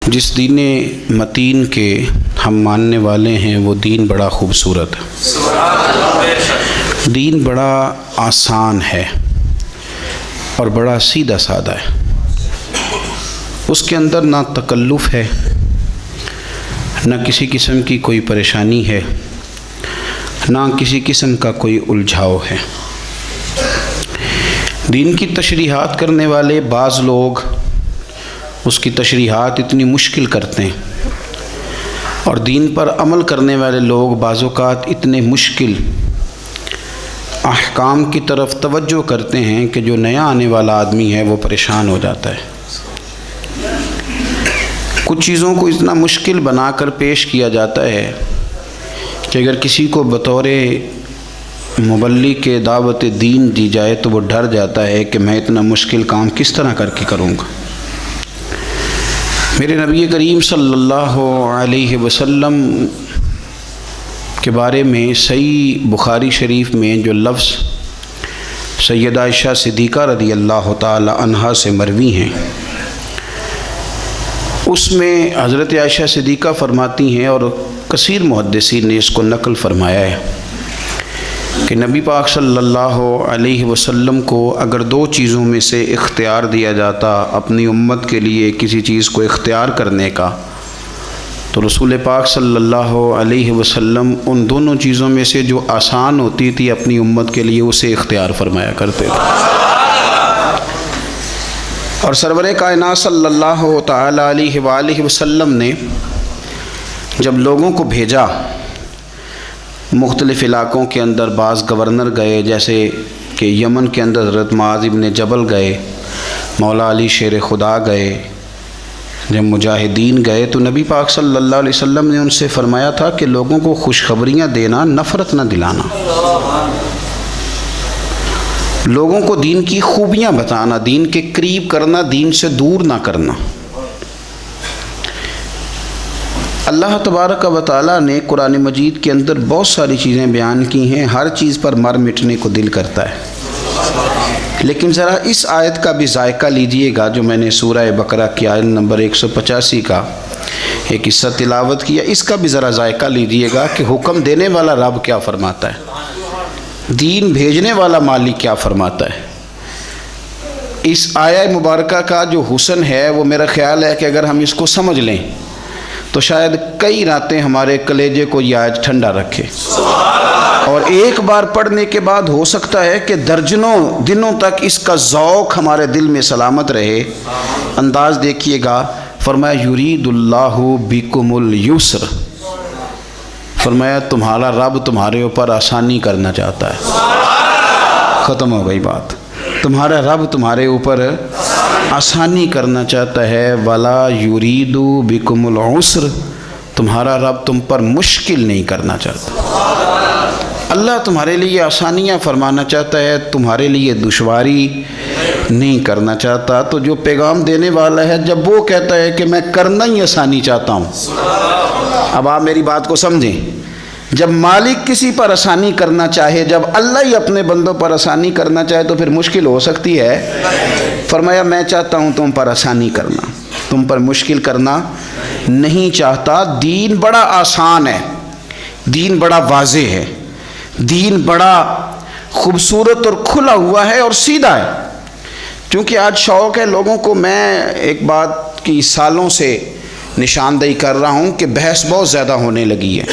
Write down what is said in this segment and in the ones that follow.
جس دین متین کے ہم ماننے والے ہیں وہ دین بڑا خوبصورت ہے، دین بڑا آسان ہے اور بڑا سیدھا سادہ ہے۔ اس کے اندر نہ تکلف ہے، نہ کسی قسم کی کوئی پریشانی ہے، نہ کسی قسم کا کوئی الجھاؤ ہے۔ دین کی تشریحات کرنے والے بعض لوگ اس کی تشریحات اتنی مشکل کرتے ہیں، اور دین پر عمل کرنے والے لوگ بعض اوقات اتنے مشکل احکام کی طرف توجہ کرتے ہیں کہ جو نیا آنے والا آدمی ہے وہ پریشان ہو جاتا ہے۔ کچھ چیزوں کو اتنا مشکل بنا کر پیش کیا جاتا ہے کہ اگر کسی کو بطور مبلغ کے دعوت دین دی جائے تو وہ ڈر جاتا ہے کہ میں اتنا مشکل کام کس طرح کر کے کروں گا۔ میرے نبی کریم صلی اللہ علیہ وسلم کے بارے میں صحیح بخاری شریف میں جو لفظ سیدہ عائشہ صدیقہ رضی اللہ تعالی عنہا سے مروی ہیں، اس میں حضرت عائشہ صدیقہ فرماتی ہیں، اور کثیر محدثین نے اس کو نقل فرمایا ہے کہ نبی پاک صلی اللہ علیہ وسلم کو اگر دو چیزوں میں سے اختیار دیا جاتا اپنی امت کے لیے کسی چیز کو اختیار کرنے کا، تو رسول پاک صلی اللہ علیہ وسلم ان دونوں چیزوں میں سے جو آسان ہوتی تھی اپنی امت کے لیے اسے اختیار فرمایا کرتے تھے۔ اور سرور کائنات صلی اللہ تعالی علیہ وآلہ وسلم نے جب لوگوں کو بھیجا مختلف علاقوں کے اندر، بعض گورنر گئے، جیسے کہ یمن کے اندر حضرت معاذ ابن جبل گئے، مولا علی شیر خدا گئے، جب مجاہدین گئے تو نبی پاک صلی اللہ علیہ وسلم نے ان سے فرمایا تھا کہ لوگوں کو خوشخبریاں دینا، نفرت نہ دلانا، لوگوں کو دین کی خوبیاں بتانا، دین کے قریب کرنا، دین سے دور نہ کرنا۔ اللہ تبارک و تعالیٰ نے قرآن مجید کے اندر بہت ساری چیزیں بیان کی ہیں، ہر چیز پر مر مٹنے کو دل کرتا ہے، لیکن ذرا اس آیت کا بھی ذائقہ لیجئے گا جو میں نے سورہ بقرہ کی آیت نمبر 185 کا ایک حصہ تلاوت کیا، اس کا بھی ذرا ذائقہ لیجئے گا کہ حکم دینے والا رب کیا فرماتا ہے، دین بھیجنے والا مالک کیا فرماتا ہے۔ اس آیہ مبارکہ کا جو حسن ہے وہ میرا خیال ہے کہ اگر ہم اس کو سمجھ لیں تو شاید کئی راتیں ہمارے کلیجے کو یہ آیت ٹھنڈا رکھے، اور ایک بار پڑھنے کے بعد ہو سکتا ہے کہ درجنوں دنوں تک اس کا ذوق ہمارے دل میں سلامت رہے۔ انداز دیکھیے گا، فرمایا یرید اللہ بکم الیسر، فرمایا تمہارا رب تمہارے اوپر آسانی کرنا چاہتا ہے۔ ختم ہو گئی بات، تمہارا رب تمہارے اوپر آسانی کرنا چاہتا ہے۔ ولا یرید بکم العسر، تمہارا رب تم پر مشکل نہیں کرنا چاہتا۔ اللہ تمہارے لیے آسانیاں فرمانا چاہتا ہے، تمہارے لیے دشواری نہیں کرنا چاہتا۔ تو جو پیغام دینے والا ہے جب وہ کہتا ہے کہ میں کرنا ہی آسانی چاہتا ہوں، اب آپ میری بات کو سمجھیں، جب مالک کسی پر آسانی کرنا چاہے، جب اللہ ہی اپنے بندوں پر آسانی کرنا چاہے تو پھر مشکل ہو سکتی ہے۔ فرمایا میں چاہتا ہوں تم پر آسانی کرنا، تم پر مشکل کرنا نہیں چاہتا۔ دین بڑا آسان ہے، دین بڑا واضح ہے، دین بڑا خوبصورت اور کھلا ہوا ہے اور سیدھا ہے۔ کیونکہ آج شوق ہے لوگوں کو، میں ایک بات کی سالوں سے نشاندہی کر رہا ہوں کہ بحث بہت زیادہ ہونے لگی ہے،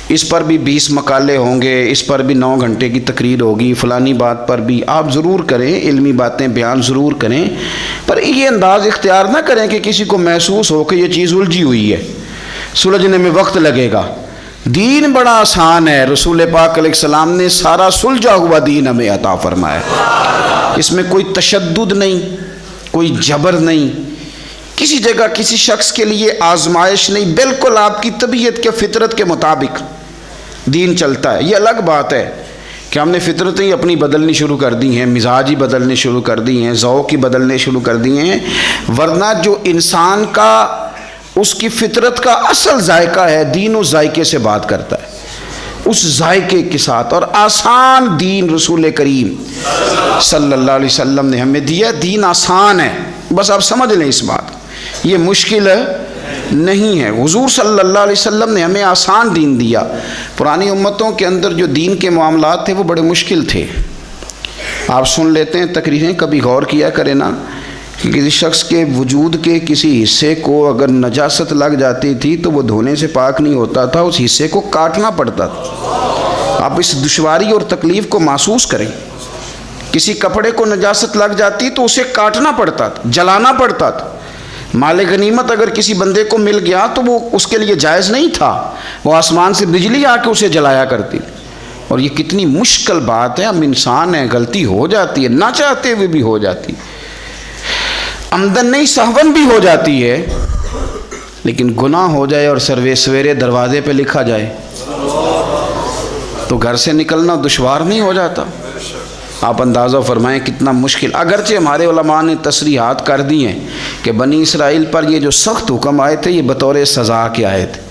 اس پر بھی 20 مقالے ہوں گے، اس پر بھی 9 گھنٹے کی تقریر ہوگی، فلانی بات پر بھی آپ ضرور کریں، علمی باتیں بیان ضرور کریں، پر یہ انداز اختیار نہ کریں کہ کسی کو محسوس ہو کہ یہ چیز الجھی ہوئی ہے، سلجھنے میں وقت لگے گا۔ دین بڑا آسان ہے، رسول پاک علیہ السلام نے سارا سلجھا ہوا دین ہمیں عطا فرمایا، اس میں کوئی تشدد نہیں، کوئی جبر نہیں، کسی جگہ کسی شخص کے لیے آزمائش نہیں، بالکل آپ کی طبیعت کے فطرت کے مطابق دین چلتا ہے۔ یہ الگ بات ہے کہ ہم نے فطرتیں ہی اپنی بدلنی شروع کر دی ہیں، مزاج ہی بدلنے شروع کر دی ہیں، ذوق ہی بدلنے شروع کر دی ہیں، ورنہ جو انسان کا اس کی فطرت کا اصل ذائقہ ہے، دین اس ذائقے سے بات کرتا ہے، اس ذائقے کے ساتھ۔ اور آسان دین رسول کریم صلی اللہ علیہ وسلم نے ہمیں دیا، دین آسان ہے، بس آپ سمجھ لیں اس بات۔ یہ مشکل نہیں ہے. حضور صلی اللہ علیہ وسلم نے ہمیں آسان دین دیا. پرانی امتوں کے اندر جو دین کے معاملات تھے وہ بڑے مشکل تھے. آپ سن لیتے ہیں تقریریں, کبھی غور کیا کریں نا کہ کسی شخص کے وجود کے کسی حصے کو اگر نجاست لگ جاتی تھی تو وہ دھونے سے پاک نہیں ہوتا تھا, اس حصے کو کاٹنا پڑتا تھا. آپ اس دشواری اور تکلیف کو محسوس کریں. کسی کپڑے کو نجاست لگ جاتی تو اسے کاٹنا پڑتا تھا, جلانا پڑتا تھا. مال غنیمت اگر کسی بندے کو مل گیا تو وہ اس کے لیے جائز نہیں تھا, وہ آسمان سے بجلی آ کے اسے جلایا کرتی. اور یہ کتنی مشکل بات ہے. ہم انسان ہیں, غلطی ہو جاتی ہے, نہ چاہتے ہوئے بھی ہو جاتی, عمدن نہیں سہون بھی ہو جاتی ہے. لیکن گناہ ہو جائے اور سویرے دروازے پہ لکھا جائے تو گھر سے نکلنا دشوار نہیں ہو جاتا. آپ اندازہ فرمائیں کتنا مشکل. اگرچہ ہمارے علماء نے تصریحات کر دی ہیں کہ بنی اسرائیل پر یہ جو سخت حکم آئے تھے یہ بطور سزا کے آئے تھے.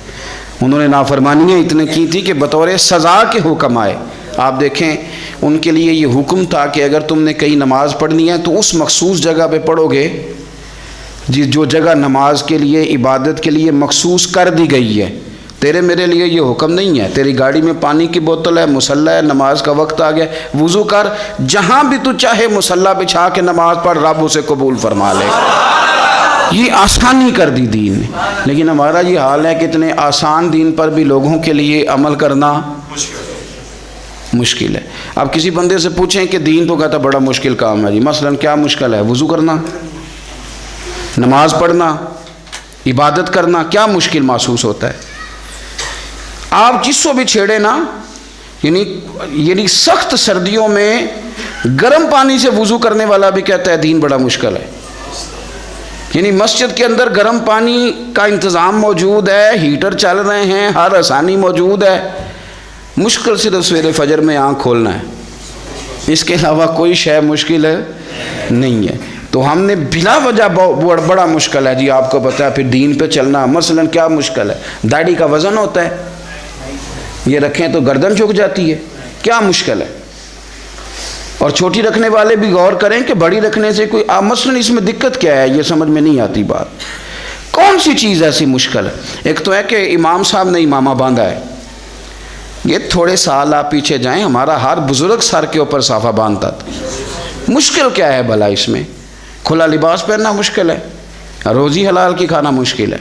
انہوں نے نافرمانیاں اتنے کی تھی کہ بطور سزا کے حکم آئے. آپ دیکھیں ان کے لیے یہ حکم تھا کہ اگر تم نے کہیں نماز پڑھنی ہے تو اس مخصوص جگہ پہ پڑھو گے جو جگہ نماز کے لیے, عبادت کے لیے مخصوص کر دی گئی ہے. تیرے میرے لیے یہ حکم نہیں ہے. تیری گاڑی میں پانی کی بوتل ہے, مصلی ہے, نماز کا وقت آ گیا, وضو کر, جہاں بھی تو چاہے مصلی بچھا کے نماز پڑھ, رب اسے قبول فرما لے. یہ آسانی کر دی دین نے. لیکن ہمارا یہ حال ہے کہ اتنے آسان دین پر بھی لوگوں کے لیے عمل کرنا مشکل ہے. آپ کسی بندے سے پوچھیں کہ دین تو کہتا بڑا مشکل کام ہے جی. مثلا کیا مشکل ہے؟ وضو کرنا, نماز پڑھنا, عبادت کرنا, کیا مشکل محسوس ہوتا ہے؟ آپ جس کو بھی چھیڑے نا, یعنی سخت سردیوں میں گرم پانی سے وضو کرنے والا بھی کہتا ہے دین بڑا مشکل ہے. یعنی مسجد کے اندر گرم پانی کا انتظام موجود ہے, ہیٹر چل رہے ہیں, ہر آسانی موجود ہے, مشکل صرف سویرے فجر میں آنکھ کھولنا ہے, اس کے علاوہ کوئی شے مشکل نہیں ہے. تو ہم نے بلا وجہ بڑا مشکل ہے جی, آپ کو پتہ ہے. پھر دین پہ چلنا مثلا کیا مشکل ہے؟ داڑھی کا وزن ہوتا ہے, یہ رکھیں تو گردن جھک جاتی ہے, کیا مشکل ہے؟ اور چھوٹی رکھنے والے بھی غور کریں کہ بڑی رکھنے سے کوئی مثلا اس میں دقت کیا ہے, یہ سمجھ میں نہیں آتی بات. کون سی چیز ایسی مشکل ہے؟ ایک تو ہے کہ امام صاحب نے امامہ باندھا ہے, یہ تھوڑے سال آپ پیچھے جائیں, ہمارا ہر بزرگ سر کے اوپر صافہ باندھتا تھا. مشکل کیا ہے بھلا اس میں؟ کھلا لباس پہننا مشکل ہے, روزی حلال کی کھانا مشکل ہے.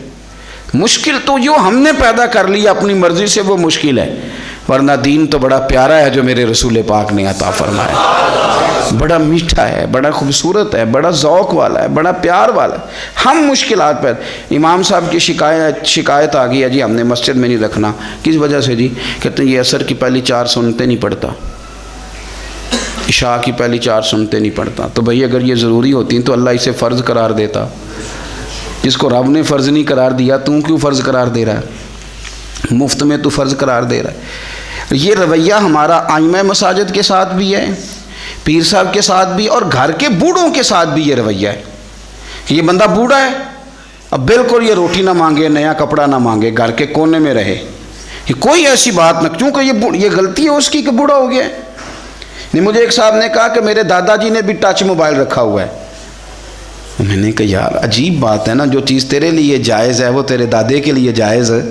مشکل تو جو ہم نے پیدا کر لیا اپنی مرضی سے وہ مشکل ہے, ورنہ دین تو بڑا پیارا ہے جو میرے رسول پاک نے عطا فرمایا. بڑا میٹھا ہے, بڑا خوبصورت ہے, بڑا ذوق والا ہے, بڑا پیار والا ہے. ہم مشکلات پر. امام صاحب کی شکایت آ گئی ہے جی ہم نے مسجد میں نہیں رکھنا. کس وجہ سے جی؟ کہتے ہیں یہ عصر کی پہلی 4 سنتیں نہیں پڑھتا, عشاء کی پہلی 4 سنتیں نہیں پڑھتا. تو بھئی اگر یہ ضروری ہوتی تو اللہ اسے فرض قرار دیتا. جس کو رب نے فرض نہیں قرار دیا تو کیوں فرض قرار دے رہا ہے؟ مفت میں تو فرض قرار دے رہا ہے. یہ رویہ ہمارا ائمہ مساجد کے ساتھ بھی ہے, پیر صاحب کے ساتھ بھی, اور گھر کے بوڑھوں کے ساتھ بھی یہ رویہ ہے کہ یہ بندہ بوڑھا ہے, اب بالکل یہ روٹی نہ مانگے, نیا کپڑا نہ مانگے, گھر کے کونے میں رہے. یہ کوئی ایسی بات نہ, کیونکہ یہ غلطی ہے اس کی کہ بوڑھا ہو گیا ہے. مجھے ایک صاحب نے کہا کہ میرے دادا جی نے بھی ٹچ موبائل رکھا ہوا ہے. میں نے کہا یار عجیب بات ہے نا, جو چیز تیرے لیے جائز ہے وہ تیرے دادے کے لیے جائز ہے,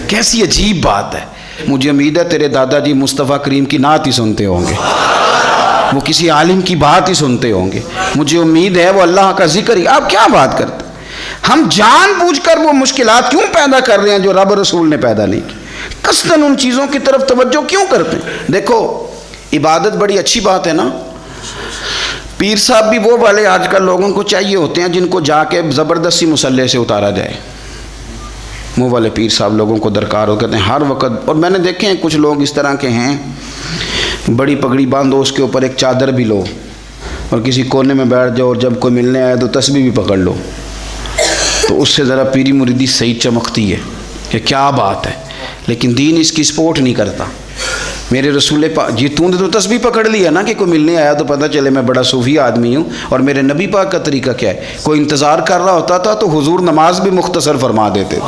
کیسی عجیب بات ہے. مجھے امید ہے تیرے دادا جی مصطفیٰ کریم کی نعت ہی سنتے ہوں گے, وہ کسی عالم کی بات ہی سنتے ہوں گے. مجھے امید ہے وہ اللہ کا ذکر ہی. آپ کیا بات کرتے؟ ہم جان بوجھ کر وہ مشکلات کیوں پیدا کر رہے ہیں جو رب رسول نے پیدا نہیں کی؟ قصداً ان چیزوں کی طرف توجہ کیوں کرتے ہیں؟ دیکھو عبادت بڑی اچھی بات ہے نا. پیر صاحب بھی وہ والے آج کل لوگوں کو چاہیے ہوتے ہیں جن کو جا کے زبردستی مصلی سے اتارا جائے. وہ والے پیر صاحب لوگوں کو درکار ہو, کہتے ہیں ہر وقت. اور میں نے دیکھے ہیں کچھ لوگ اس طرح کے ہیں, بڑی پگڑی باندھو, اس کے اوپر ایک چادر بھی لو اور کسی کونے میں بیٹھ جاؤ, اور جب کوئی ملنے آئے تو تسبیح بھی پکڑ لو, تو اس سے ذرا پیری مریدی صحیح چمکتی ہے کہ کیا بات ہے. لیکن دین اس کی سپورٹ نہیں کرتا. میرے رسول پاک جی تو نے تو تسبیح پکڑ لیا نا کہ کوئی ملنے آیا تو پتہ چلے میں بڑا صوفی آدمی ہوں. اور میرے نبی پاک کا طریقہ کیا ہے؟ کوئی انتظار کر رہا ہوتا تھا تو حضور نماز بھی مختصر فرما دیتے تھے,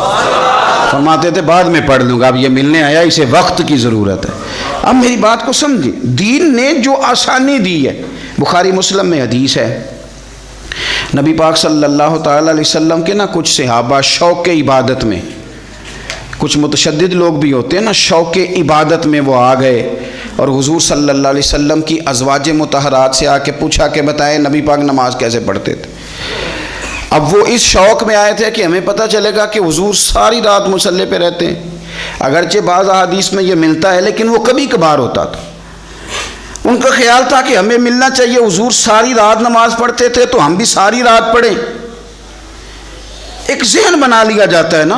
فرماتے تھے بعد میں پڑھ لوں گا, اب یہ ملنے آیا اسے وقت کی ضرورت ہے. اب میری بات کو سمجھیں, دین نے جو آسانی دی ہے, بخاری مسلم میں حدیث ہے نبی پاک صلی اللہ تعالیٰ علیہ وسلم کے نا کچھ صحابہ شوق عبادت میں، کچھ متشدد لوگ بھی ہوتے ہیں نا، شوق عبادت میں وہ آ گئے اور حضور صلی اللہ علیہ وسلم کی ازواج مطہرات سے آ کے پوچھا کہ بتائیں نبی پاک نماز کیسے پڑھتے تھے۔ اب وہ اس شوق میں آئے تھے کہ ہمیں پتہ چلے گا کہ حضور ساری رات مصلی پہ رہتے ہیں، اگرچہ بعض احادیث میں یہ ملتا ہے لیکن وہ کبھی کبھار ہوتا تھا۔ ان کا خیال تھا کہ ہمیں ملنا چاہیے، حضور ساری رات نماز پڑھتے تھے تو ہم بھی ساری رات پڑھیں۔ ایک ذہن بنا لیا جاتا ہے نا،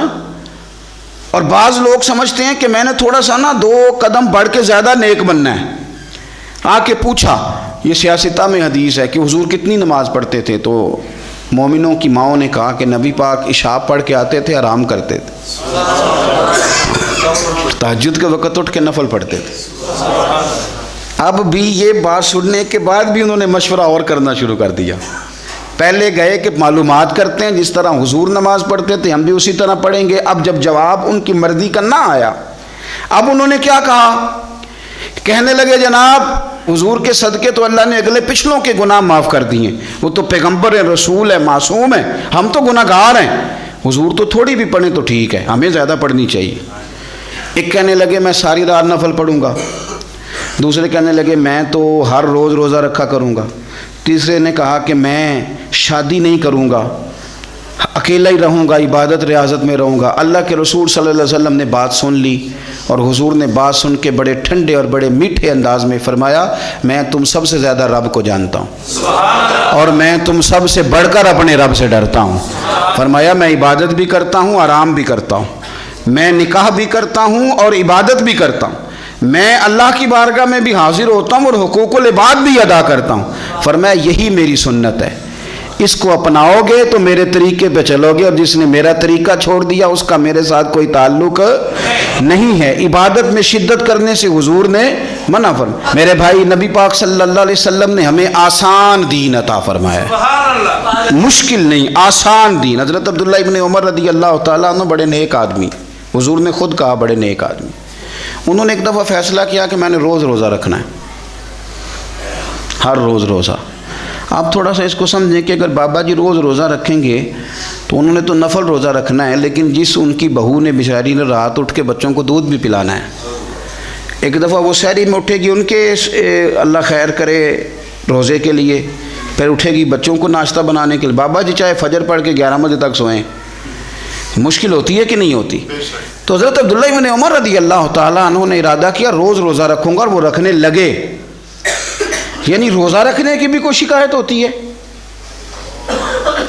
اور بعض لوگ سمجھتے ہیں کہ میں نے تھوڑا سا نا 2 قدم بڑھ کے زیادہ نیک بننا ہے۔ آ کے پوچھا، یہ سیاستہ میں حدیث ہے کہ حضور کتنی نماز پڑھتے تھے، تو مومنوں کی ماؤں نے کہا کہ نبی پاک عشاء پڑھ کے آتے تھے، آرام کرتے تھے، تہجد کے وقت اٹھ کے نفل پڑھتے تھے۔ اب بھی یہ بات سننے کے بعد بھی انہوں نے مشورہ اور کرنا شروع کر دیا۔ پہلے گئے کہ معلومات کرتے ہیں، جس طرح حضور نماز پڑھتے تھے ہم بھی اسی طرح پڑھیں گے۔ اب جب جواب ان کی مرضی کا نہ آیا، اب انہوں نے کیا کہا، کہنے لگے جناب حضور کے صدقے تو اللہ نے اگلے پچھلوں کے گناہ معاف کر دیے، وہ تو پیغمبر ہیں، رسول ہے، معصوم ہے، ہم تو گناہ گار ہیں، حضور تو تھوڑی بھی پڑھیں تو ٹھیک ہے، ہمیں زیادہ پڑھنی چاہیے۔ ایک کہنے لگے میں ساری رات نفل پڑھوں گا، دوسرے کہنے لگے میں تو ہر روز روزہ رکھا کروں گا، تیسرے نے کہا کہ میں شادی نہیں کروں گا، اکیلا ہی رہوں گا، عبادت ریاضت میں رہوں گا۔ اللہ کے رسول صلی اللہ علیہ وسلم نے بات سن لی، اور حضور نے بات سن کے بڑے ٹھنڈے اور بڑے میٹھے انداز میں فرمایا، میں تم سب سے زیادہ رب کو جانتا ہوں اور میں تم سب سے بڑھ کر اپنے رب سے ڈرتا ہوں۔ فرمایا میں عبادت بھی کرتا ہوں، آرام بھی کرتا ہوں، میں نکاح بھی کرتا ہوں اور عبادت بھی کرتا ہوں، میں اللہ کی بارگاہ میں بھی حاضر ہوتا ہوں اور حقوق العباد بھی ادا کرتا ہوں۔ فرمایا یہی میری سنت ہے، اس کو اپناؤ گے تو میرے طریقے پہ چلو گے، اور جس نے میرا طریقہ چھوڑ دیا اس کا میرے ساتھ کوئی تعلق نہیں ہے۔ عبادت میں شدت کرنے سے حضور نے منع فرمایا۔ میرے بھائی نبی پاک صلی اللہ علیہ وسلم نے ہمیں آسان دین عطا فرمایا، مشکل نہیں، آسان دین۔ حضرت عبداللہ ابن عمر رضی اللہ تعالیٰ عنہ بڑے نیک آدمی، حضور نے خود کہا بڑے نیک آدمی، انہوں نے ایک دفعہ فیصلہ کیا کہ میں نے روز روزہ رکھنا ہے، ہر روز روزہ۔ آپ تھوڑا سا اس کو سمجھیں کہ اگر بابا جی روز روزہ رکھیں گے تو انہوں نے تو نفل روزہ رکھنا ہے، لیکن جس ان کی بہو نے بیچاری نے رات اٹھ کے بچوں کو دودھ بھی پلانا ہے، ایک دفعہ وہ سحری میں اٹھے گی ان کے اللہ خیر کرے روزے کے لیے، پھر اٹھے گی بچوں کو ناشتہ بنانے کے لیے۔ بابا جی چاہے فجر پڑھ کے 11 بجے تک سوئیں، مشکل ہوتی ہے کہ نہیں ہوتی؟ تو حضرت عبداللہ ابن عمر رضی اللہ تعالیٰ عنہ نے ارادہ کیا روز روزہ رکھوں گا، اور وہ رکھنے لگے۔ یعنی روزہ رکھنے کی بھی کوئی شکایت ہوتی ہے،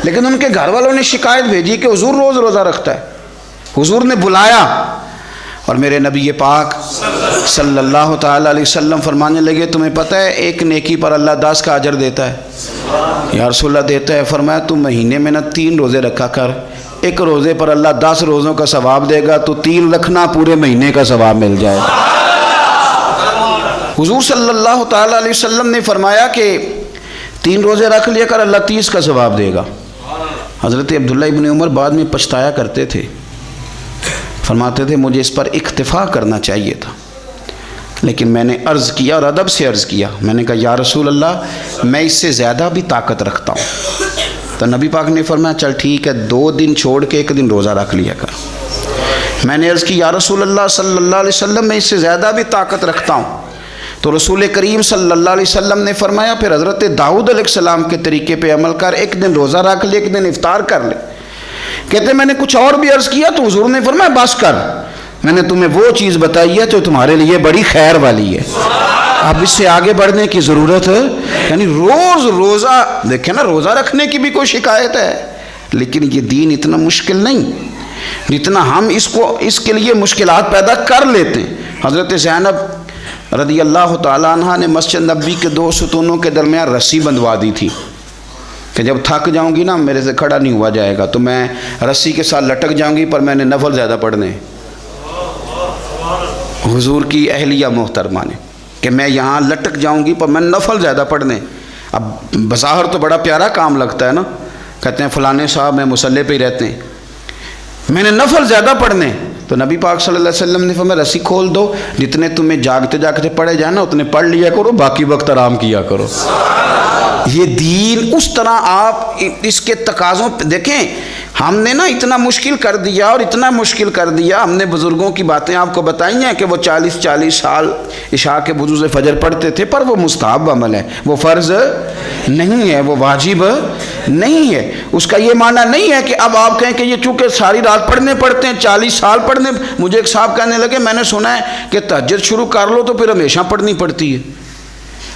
لیکن ان کے گھر والوں نے شکایت بھیجی کہ حضور روز روزہ رکھتا ہے۔ حضور نے بلایا اور میرے نبی پاک صلی اللہ تعالیٰ علیہ وسلم فرمانے لگے تمہیں پتہ ہے ایک نیکی پر اللہ 10 کا اجر دیتا ہے؟ یا رسول اللہ دیتا ہے۔ فرمایا تم مہینے میں نہ 3 روزے رکھا کر، ایک روزے پر اللہ 10 روزوں کا ثواب دے گا، تو 3 رکھنا پورے مہینے کا ثواب مل جائے۔ حضور صلی اللہ تعالیٰ علیہ وسلم نے فرمایا کہ 3 روزے رکھ لیا کر، اللہ 30 کا ثواب دے گا۔ حضرت عبداللہ ابن عمر بعد میں پچھتایا کرتے تھے، فرماتے تھے مجھے اس پر اکتفا کرنا چاہیے تھا، لیکن میں نے عرض کیا اور ادب سے عرض کیا، میں نے کہا یا رسول اللہ میں اس سے زیادہ بھی طاقت رکھتا ہوں۔ تو نبی پاک نے فرمایا چل ٹھیک ہے 2 دن چھوڑ کے 1 دن روزہ رکھ لیا کر۔ میں نے عرض کی یا رسول اللہ صلی اللہ علیہ وسلم میں اس سے زیادہ بھی طاقت رکھتا ہوں۔ تو رسول کریم صلی اللہ علیہ وسلم نے فرمایا پھر حضرت داؤد علیہ السلام کے طریقے پہ عمل کر، 1 دن روزہ رکھ لے، 1 دن افطار کر لے۔ کہتے میں نے کچھ اور بھی عرض کیا تو حضور نے فرمایا بس کر، میں نے تمہیں وہ چیز بتائی ہے جو تمہارے لیے بڑی خیر والی ہے، اب اس سے آگے بڑھنے کی ضرورت ہے۔ یعنی روز روزہ دیکھیں نا، روزہ رکھنے کی بھی کوئی شکایت ہے، لیکن یہ دین اتنا مشکل نہیں جتنا ہم اس کے لیے مشکلات پیدا کر لیتے ہیں۔ حضرت زینب رضی اللہ تعالیٰ عنہ نے مسجد نبوی کے 2 ستونوں کے درمیان رسی بندھوا دی تھی کہ جب تھک جاؤں گی نا میرے سے کھڑا نہیں ہوا جائے گا، تو میں رسی کے ساتھ لٹک جاؤں گی، پر میں نے نفل زیادہ پڑھنے۔ حضور کی اہلیہ محترمہ نے کہ میں یہاں لٹک جاؤں گی پر میں نفل زیادہ پڑھنے۔ اب بظاہر تو بڑا پیارا کام لگتا ہے نا، کہتے ہیں فلانے صاحب میں مصلی پہ ہی رہتے ہیں، میں نے نفل زیادہ پڑھنے۔ تو نبی پاک صلی اللہ علیہ وسلم نے فرمایا رسی کھول دو، جتنے تمہیں جاگتے جاگتے پڑھے جائیں نا اتنے پڑھ لیا کرو، باقی وقت آرام کیا کرو۔ یہ دین اس طرح آپ اس کے تقاضوں پہ دیکھیں، ہم نے نا اتنا مشکل کر دیا اور اتنا مشکل کر دیا، ہم نے بزرگوں کی باتیں آپ کو بتائی ہیں کہ وہ 40 سال عشاء کے وضو سے فجر پڑھتے تھے، پر وہ مستحب عمل ہے، وہ فرض نہیں ہے، وہ واجب نہیں ہے۔ اس کا یہ معنی نہیں ہے کہ اب آپ کہیں کہ یہ چونکہ ساری رات پڑھتے ہیں 40 سال پڑھنے۔ مجھے ایک صاحب کہنے لگے میں نے سنا ہے کہ تہجد شروع کر لو تو پھر ہمیشہ پڑھنی پڑتی ہے۔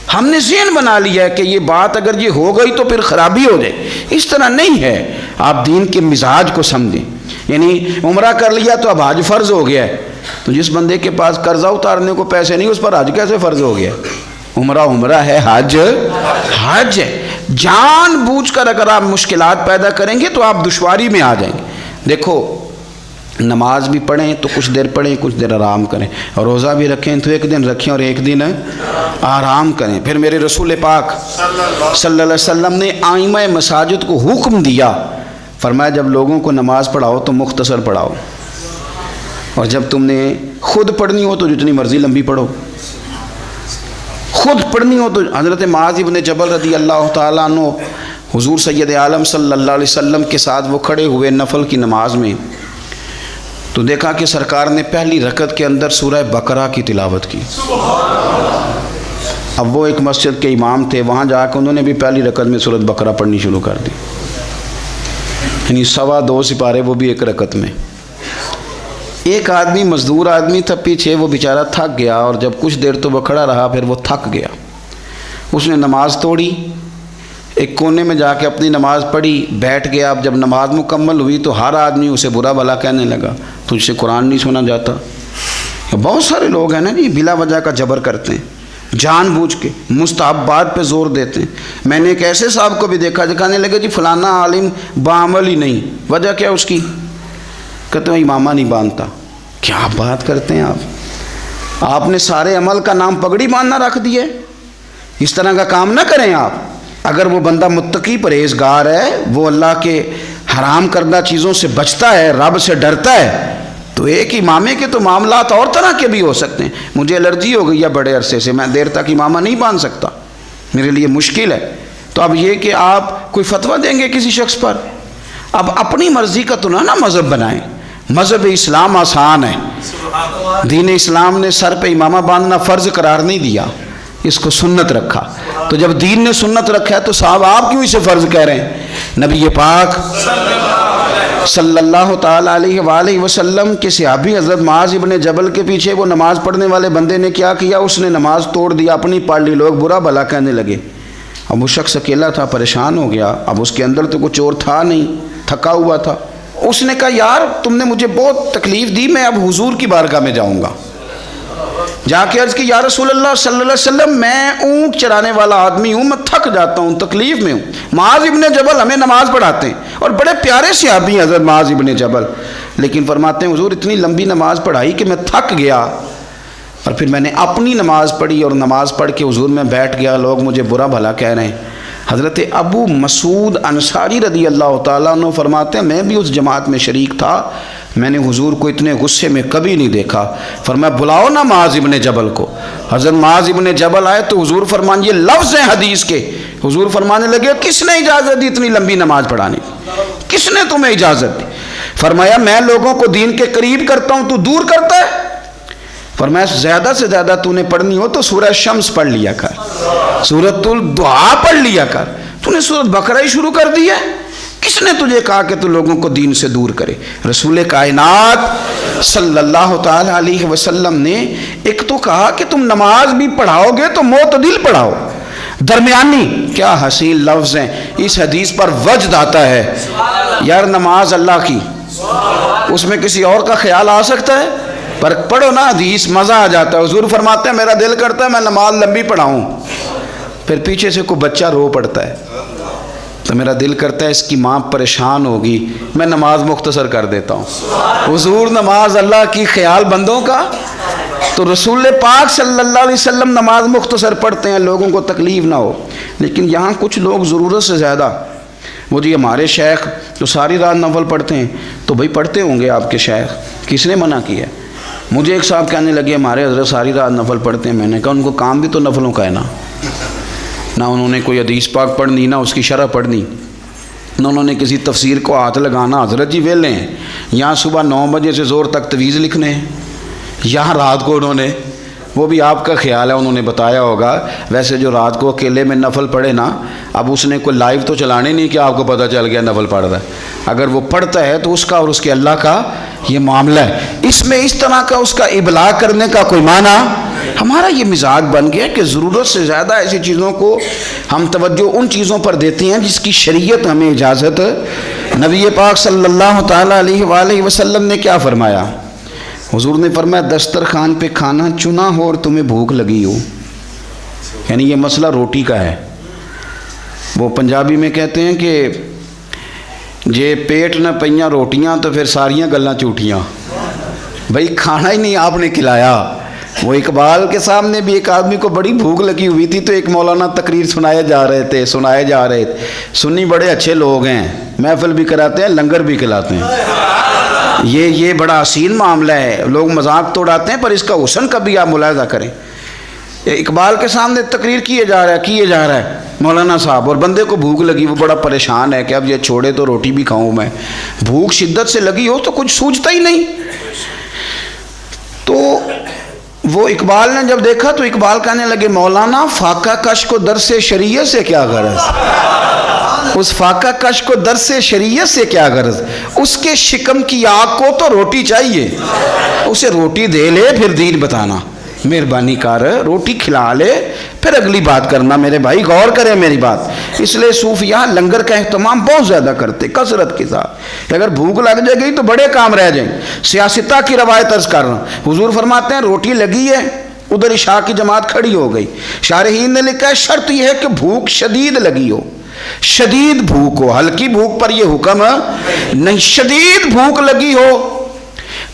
ہم نے ذہن بنا لیا ہے کہ یہ بات اگر یہ ہو گئی تو پھر خرابی ہو جائے، اس طرح نہیں ہے۔ آپ دین کے مزاج کو سمجھیں، یعنی عمرہ کر لیا تو اب حج فرض ہو گیا ہے، تو جس بندے کے پاس قرضہ اتارنے کو پیسے نہیں اس پر حج کیسے فرض ہو گیا؟ عمرہ ہے، حج ہے۔ جان بوجھ کر اگر آپ مشکلات پیدا کریں گے تو آپ دشواری میں آ جائیں گے۔ دیکھو، نماز بھی پڑھیں تو کچھ دیر پڑھیں، کچھ دیر آرام کریں، اور روزہ بھی رکھیں تو ایک دن رکھیں اور ایک دن آرام کریں۔ پھر میرے رسول پاک صلی اللہ علیہ وسلم نے آئمہ مساجد کو حکم دیا، فرمایا جب لوگوں کو نماز پڑھاؤ تو مختصر پڑھاؤ، اور جب تم نے خود پڑھنی ہو تو جتنی مرضی لمبی پڑھو۔ خود پڑھنی ہو تو حضرت معاذ بن جبل رضی اللہ تعالیٰ عنہ حضور سید عالم صلی اللہ علیہ وسلم کے ساتھ وہ کھڑے ہوئے نفل کی نماز میں، تو دیکھا کہ سرکار نے پہلی رکعت کے اندر سورہ بقرہ کی تلاوت کی۔ اب وہ ایک مسجد کے امام تھے، وہاں جا کے انہوں نے بھی پہلی رکعت میں سورۃ بقرہ پڑھنی شروع کر دی، یعنی 2.25 سپارے وہ بھی ایک رکعت میں۔ ایک آدمی مزدور آدمی تھا پیچھے، وہ بیچارہ تھک گیا، اور جب کچھ دیر تو وہ کھڑا رہا پھر وہ تھک گیا، اس نے نماز توڑی، ایک کونے میں جا کے اپنی نماز پڑھی، بیٹھ گیا۔ اب جب نماز مکمل ہوئی تو ہر آدمی اسے برا بھلا کہنے لگا، تجھ سے قرآن نہیں سنا جاتا۔ بہت سارے لوگ ہیں نا جی بلا وجہ کا جبر کرتے ہیں، جان بوجھ کے مستحبات پہ زور دیتے ہیں۔ میں نے ایک ایسے صاحب کو بھی دیکھا جو کہنے لگے جی فلانا عالم بعمل ہی نہیں، وجہ کیا اس کی؟ کہتے ہیں امامہ نہیں باندھتا۔ کیا بات کرتے ہیں آپ نے سارے عمل کا نام پگڑی باندھنا رکھ دیا ہے۔ اس طرح کا کام نہ کریں آپ۔ اگر وہ بندہ متقی پرہیزگار ہے، وہ اللہ کے حرام کردہ چیزوں سے بچتا ہے، رب سے ڈرتا ہے، تو ایک امامے کے تو معاملات اور طرح کے بھی ہو سکتے ہیں۔ مجھے الرجی ہو گئی ہے بڑے عرصے سے، میں دیر تک امامہ نہیں باندھ سکتا، میرے لیے مشکل ہے۔ تو اب یہ کہ آپ کوئی فتویٰ دیں گے کسی شخص پر، اب اپنی مرضی کا تو نہ مذہب بنائیں۔ مذہب اسلام آسان ہے، دین اسلام نے سر پہ امامہ باندھنا فرض قرار نہیں دیا، اس کو سنت رکھا۔ تو جب دین نے سنت رکھا ہے تو صاحب آپ کیوں اسے فرض کہہ رہے ہیں؟ نبی پاک صلی اللہ تعالیٰ علیہ وآلہ وسلم کے صحابی حضرت معاذ ابن جبل کے پیچھے وہ نماز پڑھنے والے بندے نے کیا کیا؟ اس نے نماز توڑ دیا، اپنی پڑھ لی، لوگ برا بھلا کہنے لگے۔ اب وہ شخص اکیلا تھا، پریشان ہو گیا، اب اس کے اندر تو کچھ اور تھا نہیں، تھکا ہوا تھا۔ اس نے کہا یار تم نے مجھے بہت تکلیف دی، میں اب حضور کی بارگاہ میں جاؤں گا۔ جا کے عرض کی یا رسول اللہ صلی اللہ علیہ وسلم، میں اونٹ چرانے والا آدمی ہوں، میں تھک جاتا ہوں، تکلیف میں ہوں۔ معاذ ابن جبل ہمیں نماز پڑھاتے ہیں، اور بڑے پیارے صحابی ہیں حضرت معاذ ابن جبل، لیکن فرماتے ہیں حضور اتنی لمبی نماز پڑھائی کہ میں تھک گیا، اور پھر میں نے اپنی نماز پڑھی، اور نماز پڑھ کے حضور میں بیٹھ گیا، لوگ مجھے برا بھلا کہہ رہے ہیں۔ حضرت ابو مسعود انصاری رضی اللہ تعالیٰ عنہ فرماتے ہیں میں بھی اس جماعت میں شریک تھا، میں نے حضور کو اتنے غصے میں کبھی نہیں دیکھا۔ فرمایا بلاؤ نا معاذ ابن جبل کو۔ حضرت معاذ ابن جبل آئے تو حضور فرمان، یہ لفظ ہیں حدیث کے، حضور فرمانے لگے کس نے اجازت دی اتنی لمبی نماز پڑھانے؟ کس نے تمہیں اجازت دی؟ فرمایا میں لوگوں کو دین کے قریب کرتا ہوں، تو دور کرتا ہے۔ فرمایا زیادہ سے زیادہ تو نے پڑھنی ہو تو سورہ شمس پڑھ لیا کر، سورۃ الدعا پڑھ لیا کر، تو نے سورۃ بقرہ ہی شروع کر دی ہے۔ کس نے تجھے کہا کہ تو لوگوں کو دین سے دور کرے؟ رسول کائنات صلی اللہ تعالی علیہ وسلم نے ایک تو کہا کہ تم نماز بھی پڑھاؤ گے تو معتدل پڑھاؤ، درمیانی۔ کیا حسین لفظ ہیں، اس حدیث پر وجد آتا ہے یار نماز اللہ کی، اس میں کسی اور کا خیال آ سکتا ہے؟ پر پڑھو نا حدیث، مزہ آ جاتا ہے۔ حضور فرماتے ہیں میرا دل کرتا ہے میں نماز لمبی پڑھاؤں، پھر پیچھے سے کوئی بچہ رو پڑتا ہے تو میرا دل کرتا ہے اس کی ماں پریشان ہوگی، میں نماز مختصر کر دیتا ہوں۔ حضور نماز اللہ کی، خیال بندوں کا، تو رسول پاک صلی اللہ علیہ وسلم نماز مختصر پڑھتے ہیں لوگوں کو تکلیف نہ ہو۔ لیکن یہاں کچھ لوگ ضرورت سے زیادہ، وہ جی ہمارے شیخ جو ساری رات نفل پڑھتے ہیں، تو بھائی پڑھتے ہوں گے آپ کے شیخ، کس نے منع کیا؟ مجھے ایک صاحب کہنے لگے ہمارے حضرت ساری رات نفل پڑھتے ہیں، میں نے کہا ان کو کام بھی تو نفلوں کا ہے نا، نہ انہوں نے کوئی حدیث پاک پڑھنی، نہ اس کی شرح پڑھنی، نہ انہوں نے کسی تفسیر کو ہاتھ لگانا۔ حضرت جی ویلے ہیں، یہاں صبح 9 بجے سے زور تک تویز لکھنے ہیں، یہاں رات کو انہوں نے، وہ بھی آپ کا خیال ہے انہوں نے بتایا ہوگا، ویسے جو رات کو اکیلے میں نفل پڑھے نا، اب اس نے کوئی لائیو تو چلانے نہیں کہ آپ کو پتہ چل گیا نفل پڑھ رہا ہے۔ اگر وہ پڑھتا ہے تو اس کا اور اس کے اللہ کا یہ معاملہ ہے، اس میں اس طرح کا اس کا ابلاغ کرنے کا کوئی معنی۔ ہمارا یہ مزاج بن گیا کہ ضرورت سے زیادہ ایسی چیزوں کو ہم توجہ ان چیزوں پر دیتے ہیں جس کی شریعت ہمیں اجازت۔ نبی پاک صلی اللہ تعالیٰ علیہ وآلہ وسلم نے کیا فرمایا؟ حضور نے فرمایا دسترخوان پہ کھانا چنا ہو اور تمہیں بھوک لگی ہو، یعنی یہ مسئلہ روٹی کا ہے۔ وہ پنجابی میں کہتے ہیں کہ جے پیٹ نہ پئیاں روٹیاں تو پھر ساریاں گلاں جھوٹیاں، بھائی کھانا ہی نہیں آپ نے کھلایا۔ وہ اقبال کے سامنے بھی ایک آدمی کو بڑی بھوک لگی ہوئی تھی تو ایک مولانا تقریر سنائے جا رہے تھے۔ سنی بڑے اچھے لوگ ہیں، محفل بھی کراتے ہیں، لنگر بھی کھلاتے ہیں، یہ بڑا حسین معاملہ ہے، لوگ مذاق تو اڑاتے ہیں پر اس کا حسن کبھی آپ ملاحظہ کریں۔ اقبال کے سامنے تقریر کیے جا رہا ہے مولانا صاحب، اور بندے کو بھوک لگی، وہ بڑا پریشان ہے کہ اب یہ چھوڑے تو روٹی بھی کھاؤں میں، بھوک شدت سے لگی ہو تو کچھ سوچتا ہی نہیں۔ تو وہ اقبال نے جب دیکھا تو اقبال کہنے لگے مولانا فاقہ کش کو درس شریعت سے کیا غرض، اس فاقہ کش کو درس شریعت سے کیا غرض، اس کے شکم کی آگ کو تو روٹی چاہیے، اسے روٹی دے لے پھر دین بتانا، مہربانی کر روٹی کھلا لے پھر اگلی بات کرنا۔ میرے بھائی غور کریں میری بات، اس لیے صوفیاء لنگر کا اہتمام بہت زیادہ کرتے کثرت کے ساتھ، اگر بھوک لگ جائے گی تو بڑے کام رہ جائیں۔ سیاستہ کی روایت عرض کر رہا ہوں، حضور فرماتے ہیں روٹی لگی ہے، ادھر عشاء کی جماعت کھڑی ہو گئی، شارحین نے لکھا ہے شرط یہ ہے کہ بھوک شدید لگی ہو، شدید بھوک ہو، ہلکی بھوک پر یہ حکم نہیں، شدید بھوک لگی ہو،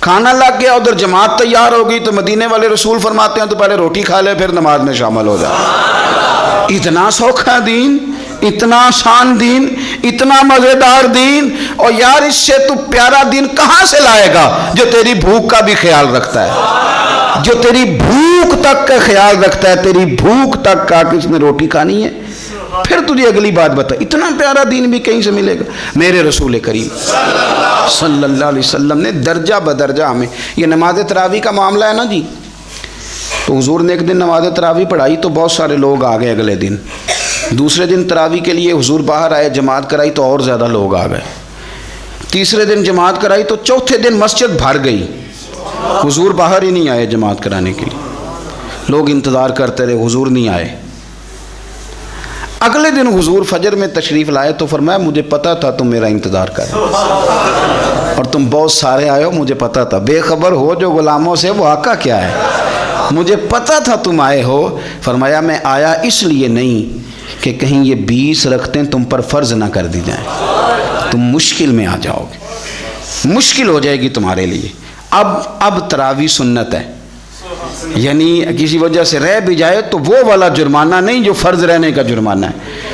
کھانا لگ گیا، ادھر جماعت تیار ہو گئی تو مدینے والے رسول فرماتے ہیں تو پہلے روٹی کھا لے پھر نماز میں شامل ہو جائے۔ اتنا سوکھا دین، اتنا آسان دین، اتنا مزیدار دین، اور یار اس سے تو پیارا دین کہاں سے لائے گا جو تیری بھوک کا بھی خیال رکھتا ہے، جو تیری بھوک تک کا خیال رکھتا ہے، تیری بھوک تک کا کہ اس نے روٹی کھانی ہے پھر تجھے اگلی بات بتا۔ اتنا پیارا دین بھی کہیں سے ملے گا؟ میرے رسول کریم صلی اللہ علیہ وسلم نے درجہ بدرجہ ہمیں، یہ نماز تراویح کا معاملہ ہے نا جی، تو حضور نے ایک دن نماز تراویح پڑھائی تو بہت سارے لوگ آ گئے، اگلے دن دوسرے دن تراویح کے لیے حضور باہر آئے، جماعت کرائی تو اور زیادہ لوگ آ گئے، تیسرے دن جماعت کرائی تو چوتھے دن مسجد بھر گئی، حضور باہر ہی نہیں آئے جماعت کرانے کے لیے، لوگ انتظار کرتے رہے، حضور نہیں آئے۔ اگلے دن حضور فجر میں تشریف لائے تو فرمایا مجھے پتا تھا تم میرا انتظار کر رہے اور تم بہت سارے آئے ہو، مجھے پتا تھا، بے خبر ہو جو غلاموں سے وہ آقا کیا ہے، مجھے پتا تھا تم آئے ہو۔ فرمایا میں آیا اس لیے نہیں کہ کہیں یہ 20 رکعتیں تم پر فرض نہ کر دی جائیں، تم مشکل میں آ جاؤ گے، مشکل ہو جائے گی تمہارے لیے۔ اب تراویح سنت ہے، یعنی کسی وجہ سے رہ بھی جائے تو وہ والا جرمانہ نہیں جو فرض رہنے کا جرمانہ ہے،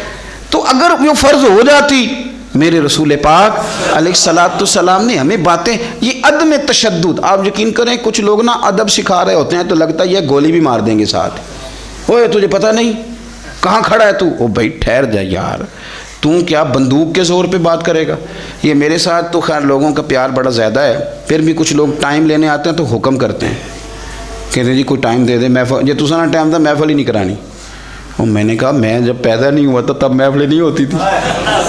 تو اگر وہ فرض ہو جاتی، میرے رسول پاک علیہ السلام نے ہمیں باتیں، یہ عدم تشدد، آپ یقین کریں کچھ لوگ نا ادب سکھا رہے ہوتے ہیں تو لگتا ہے یہ گولی بھی مار دیں گے ساتھ، اوے تجھے پتہ نہیں کہاں کھڑا ہے تو، او بھائی ٹھہر جا یار، تم کیا بندوق کے زور پہ بات کرے گا؟ یہ میرے ساتھ تو خیر لوگوں کا پیار بڑا زیادہ ہے، پھر بھی کچھ لوگ ٹائم لینے آتے ہیں تو حکم کرتے ہیں، کہتے ہیں جی کوئی ٹائم دے دے، محفل یہ تسا نا ٹائم تھا محفل ہی نہیں کرانی۔ اور میں نے کہا میں جب پیدا نہیں ہوا تھا تب محفلیں نہیں ہوتی تھی،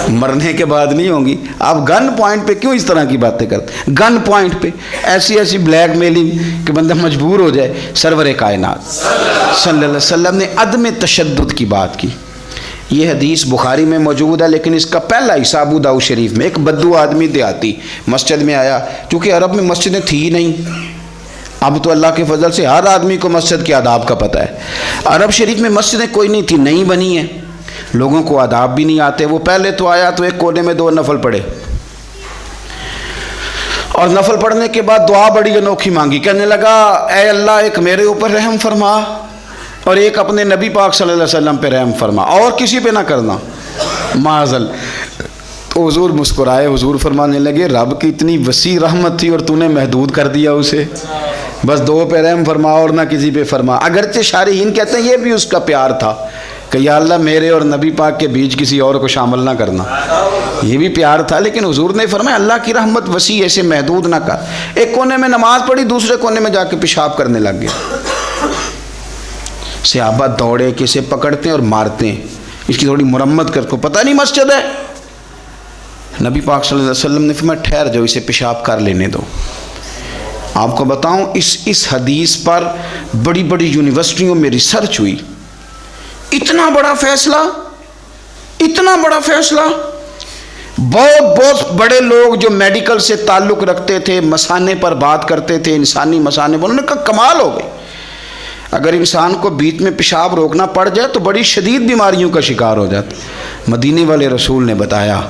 مرنے کے بعد نہیں ہوں گی۔ آپ گن پوائنٹ پہ کیوں اس طرح کی باتیں کرتے؟ گن پوائنٹ پہ ایسی بلیک میلنگ کہ بندہ مجبور ہو جائے۔ سرور کائنات صلی اللہ علیہ وسلم نے عدم تشدد کی بات کی۔ یہ حدیث بخاری میں موجود ہے، لیکن اس کا پہلا حصہ ابو داؤد شریف میں، ایک بدو آدمی دیہاتی مسجد میں آیا، چونکہ عرب میں مسجدیں تھی ہی نہیں، اب تو اللہ کے فضل سے ہر آدمی کو مسجد کے آداب کا پتہ ہے، عرب شریف میں مسجدیں کوئی نہیں تھی، نئی بنی ہیں، لوگوں کو آداب بھی نہیں آتے۔ وہ پہلے تو آیا تو ایک کونے میں 2 نفل پڑھے، اور نفل پڑھنے کے بعد دعا بڑی انوکھی مانگی، کہنے لگا اے اللہ ایک میرے اوپر رحم فرما اور ایک اپنے نبی پاک صلی اللہ علیہ وسلم پہ رحم فرما، اور کسی پہ نہ کرنا معاذل۔ تو حضور مسکرائے، حضور فرمانے لگے رب کی اتنی وسیع رحمت تھی اور تو نے محدود کر دیا اسے، بس 2 پہ رحم فرما اور نہ کسی پہ فرما۔ اگرچہ شارحین کہتے ہیں یہ بھی اس کا پیار تھا، کہ یا اللہ میرے اور نبی پاک کے بیچ کسی اور کو شامل نہ کرنا. یہ بھی پیار تھا. لیکن حضور نے فرمایا اللہ کی رحمت وسیع ایسے محدود نہ کر. ایک کونے میں نماز پڑھی, دوسرے کونے میں جا کے پیشاب کرنے لگ گیا. صحابہ دوڑے کہ اسے پکڑتے ہیں اور مارتے ہیں, اس کی تھوڑی مرمت کر, کو پتہ نہیں مسجد ہے. نبی پاک صلی اللہ علیہ وسلم نے فرمایا ٹھہر جاؤ, اسے پیشاب کر لینے دو. آپ کو بتاؤں اس حدیث پر بڑی بڑی یونیورسٹیوں میں ریسرچ ہوئی. اتنا بڑا فیصلہ, اتنا بڑا فیصلہ. بہت بڑے لوگ جو میڈیکل سے تعلق رکھتے تھے, مسانے پر بات کرتے تھے, انسانی مسانے پر, انہوں نے کہا کمال ہو گئی. اگر انسان کو بیچ میں پیشاب روکنا پڑ جائے تو بڑی شدید بیماریوں کا شکار ہو جاتا. مدینے والے رسول نے بتایا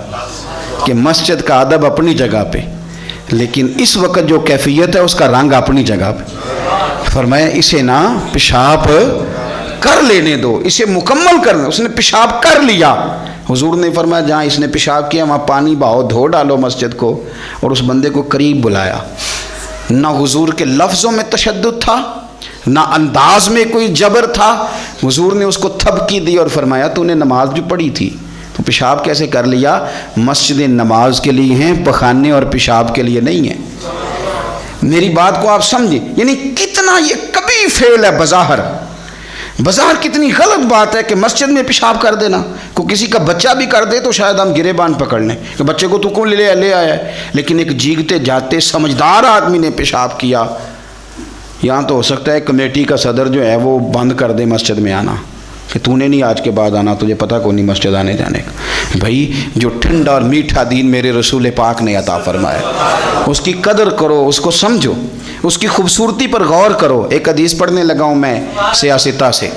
کہ مسجد کا ادب اپنی جگہ پہ, لیکن اس وقت جو کیفیت ہے اس کا رنگ اپنی جگہ پہ. فرمایا اسے نا پیشاب کر لینے دو, اسے مکمل کرنا. اس نے پیشاب کر لیا. حضور نے فرمایا جہاں اس نے پیشاب کیا وہاں پانی بہاؤ, دھو ڈالو مسجد کو. اور اس بندے کو قریب بلایا. نہ حضور کے لفظوں میں تشدد تھا, نہ انداز میں کوئی جبر تھا. حضور نے اس کو تھپکی دی اور فرمایا تو نے نماز جو پڑھی تھی تو پیشاب کیسے کر لیا؟ مسجد نماز کے لیے ہیں, پخانے اور پیشاب کے لیے نہیں ہیں. میری بات کو آپ سمجھیں, یعنی کتنا یہ کبھی فعل ہے بظاہر. بظاہر کتنی غلط بات ہے کہ مسجد میں پیشاب کر دینا. کو کسی کا بچہ بھی کر دے تو شاید ہم گرے بان پکڑ لیں کہ بچے کو تو کون لے آیا ہے. لیکن ایک جیگتے جاتے سمجھدار آدمی نے پیشاب کیا, یہاں تو ہو سکتا ہے کمیٹی کا صدر جو ہے وہ بند کر دے مسجد میں آنا کہ تو نے نہیں آج کے بعد آنا, تجھے پتہ کو نہیں مسجد آنے جانے کا. بھائی جو ٹھنڈا اور میٹھا دین میرے رسول پاک نے عطا فرمایا اس کی قدر کرو, اس کو سمجھو, اس کی خوبصورتی پر غور کرو. ایک حدیث پڑھنے لگا ہوں میں سیاستہ سے.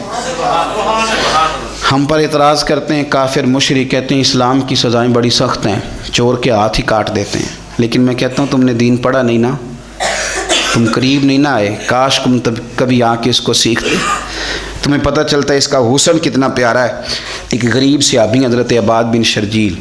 ہم پر اعتراض کرتے ہیں کافر مشرک, کہتے ہیں اسلام کی سزائیں بڑی سخت ہیں, چور کے ہاتھ ہی کاٹ دیتے ہیں. لیکن میں کہتا ہوں تم نے دین پڑھا نہیں نا, تم قریب نہیں نہ آئے. کاش تم کبھی آ کے اس کو سیکھتے, تمہیں پتہ چلتا ہے اس کا حسن کتنا پیارا ہے. ایک غریب صحابی حضرت عباد بن شرجیل.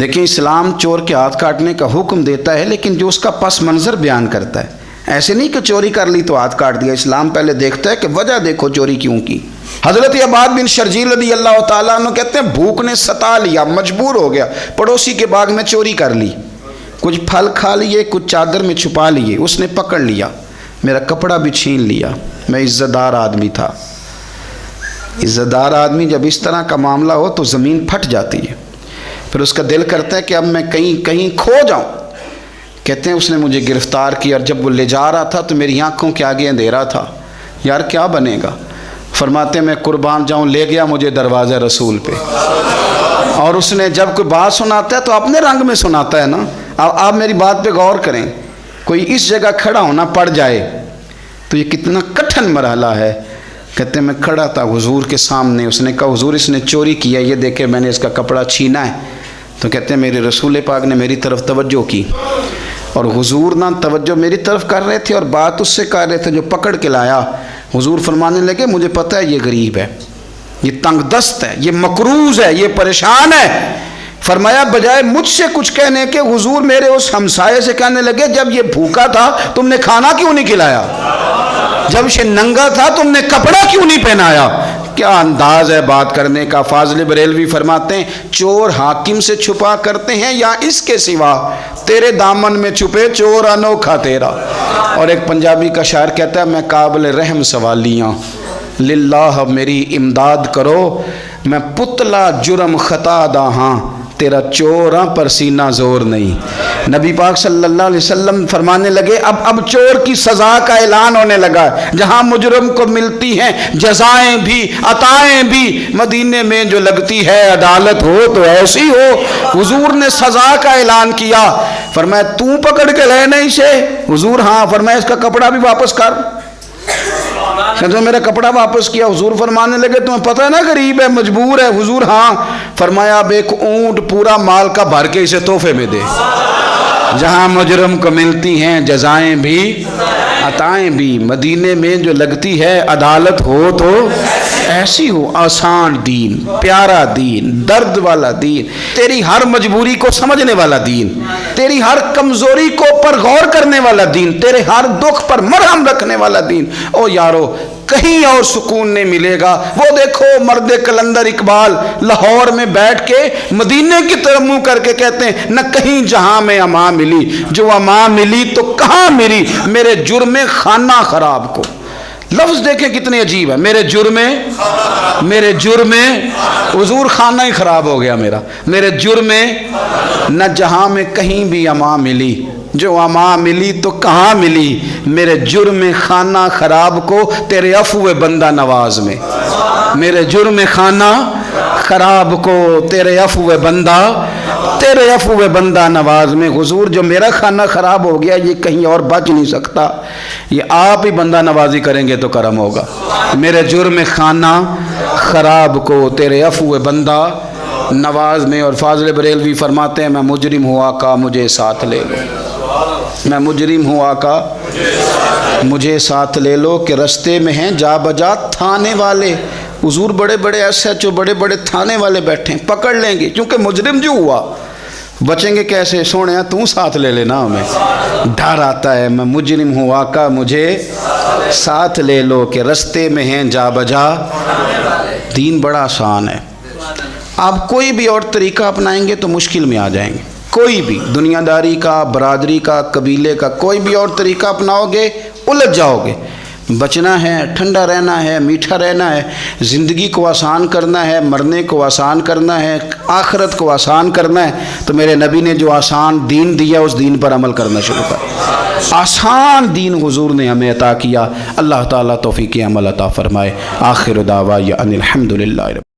دیکھیں اسلام چور کے ہاتھ کاٹنے کا حکم دیتا ہے, لیکن جو اس کا پس منظر بیان کرتا ہے. ایسے نہیں کہ چوری کر لی تو ہاتھ کاٹ دیا. اسلام پہلے دیکھتا ہے کہ وجہ دیکھو چوری کیوں کی. حضرت عباد بن شرجیل رضی اللہ تعالیٰ عنہ کہتے ہیں بھوک نے ستا لیا, مجبور ہو گیا, پڑوسی کے باغ میں چوری کر لی. کچھ پھل کھا لیے, کچھ چادر میں چھپا لیے. اس نے پکڑ لیا, میرا کپڑا بھی چھین لیا. میں عزت دار آدمی تھا. عزت دار آدمی جب اس طرح کا معاملہ ہو تو زمین پھٹ جاتی ہے. پھر اس کا دل کرتا ہے کہ اب میں کہیں کھو جاؤں. کہتے ہیں اس نے مجھے گرفتار کیا, اور جب وہ لے جا رہا تھا تو میری آنکھوں کے آگے اندھیرا تھا. یار کیا بنے گا؟ فرماتے میں قربان جاؤں, لے گیا مجھے دروازہ رسول پہ. اور اس نے جب کوئی بات سناتا ہے تو اپنے رنگ میں سناتا ہے نا. آپ میری بات پہ غور کریں, کوئی اس جگہ کھڑا ہونا پڑ جائے تو یہ کتنا کٹھن مرحلہ ہے. کہتے ہیں میں کھڑا تھا حضور کے سامنے. اس نے کہا حضور اس نے چوری کیا, یہ دیکھے میں نے اس کا کپڑا چھینا ہے. تو کہتے ہیں میرے رسول پاک نے میری طرف توجہ کی, اور حضور نہ توجہ میری طرف کر رہے تھے اور بات اس سے کر رہے تھے جو پکڑ کے لایا. حضور فرمانے لگے مجھے پتہ ہے یہ غریب ہے, یہ تنگ دست ہے, یہ مقروض ہے, یہ پریشان ہے. فرمایا بجائے مجھ سے کچھ کہنے کے حضور میرے اس ہمسائے سے کہنے لگے جب یہ بھوکا تھا تم نے کھانا کیوں نہیں کھلایا؟ جب یہ ننگا تھا تم نے کپڑا کیوں نہیں پہنایا؟ کیا انداز ہے بات کرنے کا. فاضل بریلوی فرماتے ہیں چور حاکم سے چھپا کرتے ہیں یا اس کے سوا, تیرے دامن میں چھپے چور انوکھا تیرا. اور ایک پنجابی کا شاعر کہتا ہے میں قابل رحم سوالیاں, للہ میری امداد کرو, میں پتلا جرم خطا دا ہاں, تیرا چوراں پر سینہ زور نہیں. نبی پاک صلی اللہ علیہ وسلم فرمانے لگے اب چور کی سزا کا اعلان ہونے لگا. جہاں مجرم کو ملتی ہیں جزائیں بھی عطائیں بھی, مدینے میں جو لگتی ہے عدالت ہو تو ایسی ہو. حضور نے سزا کا اعلان کیا. فرمایا تو پکڑ کے لے نہیں سے؟ حضور ہاں. فرمایا اس کا کپڑا بھی واپس کر. تو میرا کپڑا واپس کیا. حضور فرمانے لگے تمہیں پتہ ہے نا غریب ہے, مجبور ہے. حضور ہاں. فرمایا اب ایک اونٹ پورا مال کا بھر کے اسے تحفے میں دے. جہاں مجرم کو ملتی ہیں جزائیں بھی عطائیں بھی, مدینے میں جو لگتی ہے عدالت ہو تو ایسی ہو. آسان دین, پیارا دین, درد والا دین, تیری ہر مجبوری کو سمجھنے والا دین, تیری ہر کمزوری کو پر غور کرنے والا دین, تیرے ہر دکھ پر مرہم رکھنے والا دین. او یارو کہیں اور سکون نہیں ملے گا۔ وہ دیکھو مرد کلندر اقبال لاہور میں بیٹھ کے مدینے کی طرف منہ کر کے کہتے ہیں نہ کہیں جہاں میں امان ملی، جو امان ملی تو کہاں ملی میرے جرم خانہ خراب کو۔ لفظ دیکھیں کتنے عجیب ہے، میرے جرم حضور خانہ ہی خراب ہو گیا میرے جرم نہ جہاں میں کہیں بھی امان ملی، جو امان ملی تو کہاں ملی میرے جرم خانہ خراب کو تیرے عفو بندہ نواز میں، میرے جرم خانہ خراب کو تیرے عفو بندہ نواز میں۔ حضور جو میرا خانہ خراب ہو گیا یہ کہیں اور بچ نہیں سکتا، یہ آپ ہی بندہ نوازی کریں گے تو کرم ہوگا۔ میرے جرم خانہ خراب کو تیرے عفو بندہ نواز میں۔ اور فاضل بریلوی فرماتے ہیں میں مجرم ہوں آقا مجھے ساتھ لے لو، میں مجرم ہوں آقا مجھے ساتھ لے لو، کہ رستے میں ہیں جا بجا تھانے والے۔ حضور بڑے بڑے ایس ایچ او بڑے بڑے تھانے والے بیٹھے ہیں، پکڑ لیں گے کیونکہ مجرم جو ہوا، بچیں گے کیسے؟ سونے تو ساتھ لے لینا، ہمیں ڈر آتا ہے۔ میں مجرم ہوں آقا مجھے ساتھ لے لو، کہ رستے میں ہیں جا بجا۔ دین بڑا آسان ہے، آپ کوئی بھی اور طریقہ اپنائیں گے تو مشکل میں آ جائیں گے۔ کوئی بھی دنیا داری کا، برادری کا، قبیلے کا کوئی بھی اور طریقہ اپناؤ گے الجھ جاؤ گے۔ بچنا ہے، ٹھنڈا رہنا ہے، میٹھا رہنا ہے، زندگی کو آسان کرنا ہے، مرنے کو آسان کرنا ہے، آخرت کو آسان کرنا ہے، تو میرے نبی نے جو آسان دین دیا اس دین پر عمل کرنا شروع کر۔ آسان دین حضور نے ہمیں عطا کیا۔ اللہ تعالیٰ توفیق عمل عطا فرمائے۔ آخر دعوانا ان الحمد للہ۔